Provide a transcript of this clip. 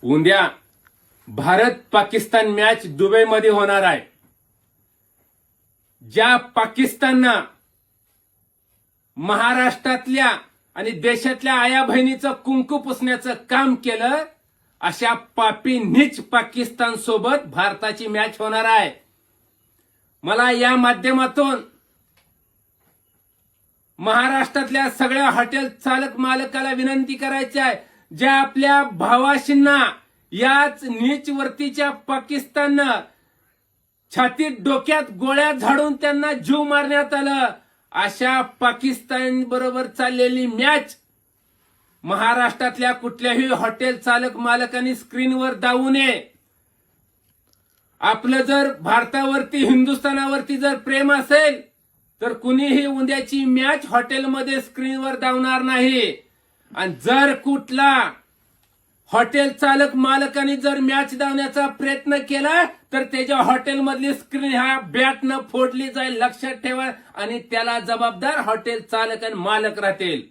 उद्या भारत पाकिस्तान मॅच दुबईमध्ये होणार आहे. ज्या पाकिस्ताननं महाराष्ट्रातल्या आणि देशातल्या आया बहिणीचं कुंकू पुसण्याचं काम केलं, अशा पापी नीच पाकिस्तान सोबत भारताची मॅच होणार आहे. मला या माध्यमातून महाराष्ट्रातल्या सगळ्या हॉटेल चालक मालकाला विनंती करायची आहे, ज्या आपल्या भावाशींना याच नीच वर्तीच्या पाकिस्ताननं छातीत डोक्यात गोळ्या झाडून त्यांना जीव मारण्यात आलं, अशा पाकिस्तान बरोबर चाललेली मॅच महाराष्ट्रातल्या कुठल्याही हॉटेल चालक मालकांनी स्क्रीनवर दावू नये. आपलं जर भारतावरती हिंदुस्थानावरती जर प्रेम असेल तर कुणीही उद्याची मॅच हॉटेलमध्ये स्क्रीनवर दावणार नाही. आणि जर कुठला हॉटेल चालक मालकांनी जर मॅच धावण्याचा प्रयत्न केला तर त्याच्या हॉटेलमधली स्क्रीन ह्या बॅटनं फोडली जाईल, लक्षात ठेवा. आणि त्याला जबाबदार हॉटेल चालक आणि मालक राहतील.